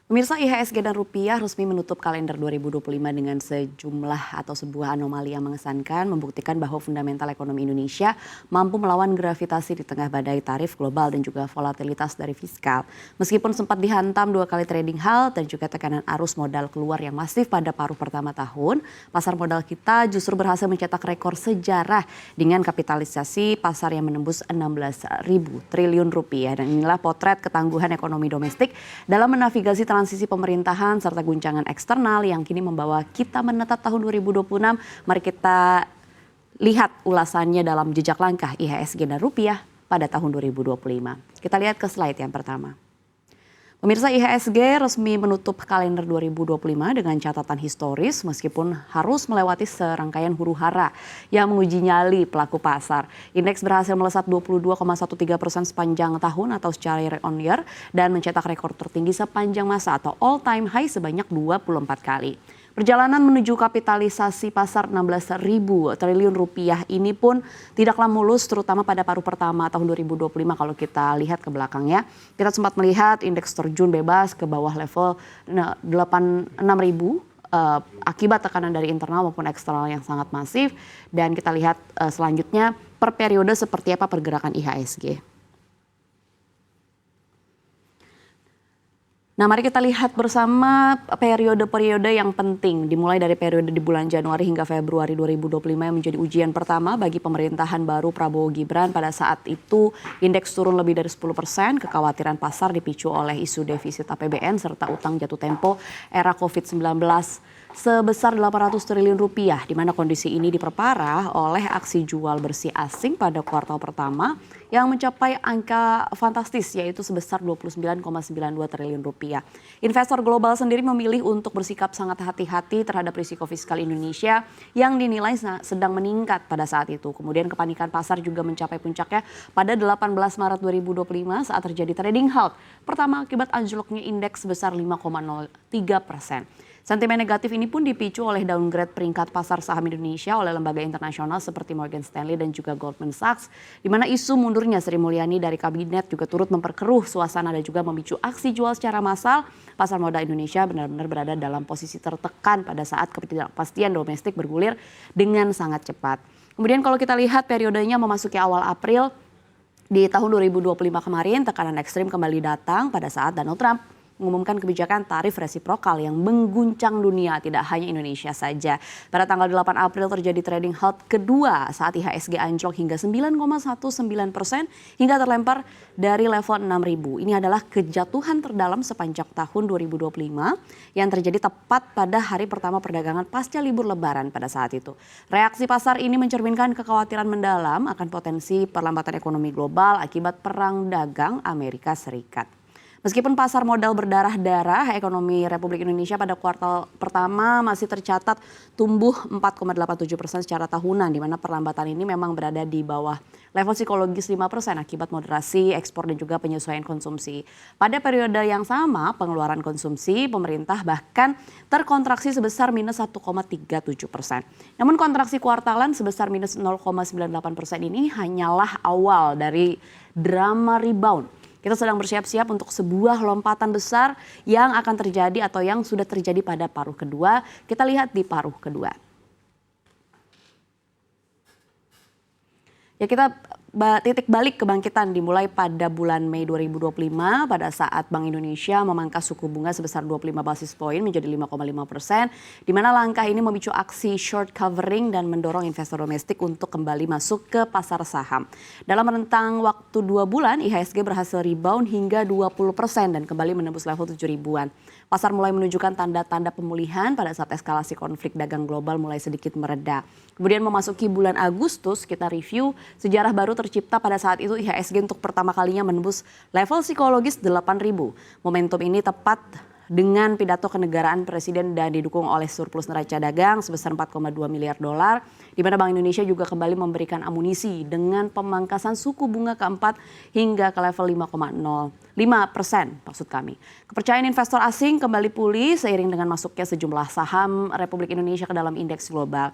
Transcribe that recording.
Pemirsa, IHSG dan rupiah resmi menutup kalender 2025 dengan sejumlah atau sebuah anomali yang mengesankan, membuktikan bahwa fundamental ekonomi Indonesia mampu melawan gravitasi di tengah badai tarif global dan juga volatilitas dari fiskal. Meskipun sempat dihantam 2 kali trading halt dan juga tekanan arus modal keluar yang masif pada paruh pertama tahun, pasar modal kita justru berhasil mencetak rekor sejarah dengan kapitalisasi pasar yang menembus 16.000 triliun rupiah. Dan inilah potret ketangguhan ekonomi domestik dalam menavigasi transisi pemerintahan serta guncangan eksternal yang kini membawa kita menetap tahun 2026. Mari kita lihat ulasannya dalam jejak langkah IHSG dan rupiah pada tahun 2025. Kita lihat ke slide yang pertama. Pemirsa, IHSG resmi menutup kalender 2025 dengan catatan historis meskipun harus melewati serangkaian huru-hara yang menguji nyali pelaku pasar. Indeks berhasil melesat 22,13% sepanjang tahun atau secara year on year dan mencetak rekor tertinggi sepanjang masa atau all time high sebanyak 24 kali. Perjalanan menuju kapitalisasi pasar 16.000 triliun rupiah ini pun tidaklah mulus, terutama pada paruh pertama tahun 2025 kalau kita lihat ke belakangnya. Kita sempat melihat indeks terjun bebas ke bawah level 6.000 akibat tekanan dari internal maupun eksternal yang sangat masif. Dan kita lihat selanjutnya per periode seperti apa pergerakan IHSG. Nah, mari kita lihat bersama periode-periode yang penting, dimulai dari periode di bulan Januari hingga Februari 2025 yang menjadi ujian pertama bagi pemerintahan baru Prabowo Gibran. Pada saat itu indeks turun lebih dari 10%, kekhawatiran pasar dipicu oleh isu defisit APBN serta utang jatuh tempo era COVID-19 sebesar 800 triliun rupiah, di mana kondisi ini diperparah oleh aksi jual bersih asing pada kuartal pertama yang mencapai angka fantastis yaitu sebesar 29,92 triliun rupiah. Investor global sendiri memilih untuk bersikap sangat hati-hati terhadap risiko fiskal Indonesia yang dinilai sedang meningkat pada saat itu. Kemudian kepanikan pasar juga mencapai puncaknya pada 18 Maret 2025 saat terjadi trading halt pertama akibat anjloknya indeks sebesar 5,03%. Sentimen negatif ini pun dipicu oleh downgrade peringkat pasar saham Indonesia oleh lembaga internasional seperti Morgan Stanley dan juga Goldman Sachs, di mana isu mundurnya Sri Mulyani dari kabinet juga turut memperkeruh suasana dan juga memicu aksi jual secara massal. Pasar modal Indonesia benar-benar berada dalam posisi tertekan pada saat ketidakpastian domestik bergulir dengan sangat cepat. Kemudian kalau kita lihat periodenya memasuki awal April di tahun 2025 kemarin, tekanan ekstrim kembali datang pada saat Donald Trump mengumumkan kebijakan tarif resiprokal yang mengguncang dunia, tidak hanya Indonesia saja. Pada tanggal 8 April terjadi trading halt kedua saat IHSG anjlok hingga 9,19% hingga terlempar dari level 6.000. Ini adalah kejatuhan terdalam sepanjang tahun 2025 yang terjadi tepat pada hari pertama perdagangan pasca libur Lebaran pada saat itu. Reaksi pasar ini mencerminkan kekhawatiran mendalam akan potensi perlambatan ekonomi global akibat perang dagang Amerika Serikat. Meskipun pasar modal berdarah-darah, ekonomi Republik Indonesia pada kuartal pertama masih tercatat tumbuh 4,87% secara tahunan, di mana perlambatan ini memang berada di bawah level psikologis 5% akibat moderasi ekspor dan juga penyesuaian konsumsi. Pada periode yang sama, pengeluaran konsumsi pemerintah bahkan terkontraksi sebesar minus 1,37%. Namun kontraksi kuartalan sebesar minus 0,98% ini hanyalah awal dari drama rebound. Kita sedang bersiap-siap untuk sebuah lompatan besar yang akan terjadi atau yang sudah terjadi pada paruh kedua. Kita lihat di paruh kedua. Ya, kita titik balik kebangkitan dimulai pada bulan Mei 2025 pada saat Bank Indonesia memangkas suku bunga sebesar 25 basis poin menjadi 5,5%, di mana langkah ini memicu aksi short covering dan mendorong investor domestik untuk kembali masuk ke pasar saham. Dalam rentang waktu 2 bulan, IHSG berhasil rebound hingga 20% dan kembali menembus level 7.000-an. Pasar mulai menunjukkan tanda-tanda pemulihan pada saat eskalasi konflik dagang global mulai sedikit mereda. Kemudian memasuki bulan Agustus, kita review sejarah baru tercipta pada saat itu IHSG untuk pertama kalinya menembus level psikologis 8.000. Momentum ini tepat dengan pidato kenegaraan Presiden dan didukung oleh surplus neraca dagang sebesar 4,2 miliar dolar, di mana Bank Indonesia juga kembali memberikan amunisi dengan pemangkasan suku bunga keempat hingga ke level 5,05% maksud kami. Kepercayaan investor asing kembali pulih seiring dengan masuknya sejumlah saham Republik Indonesia ke dalam indeks global.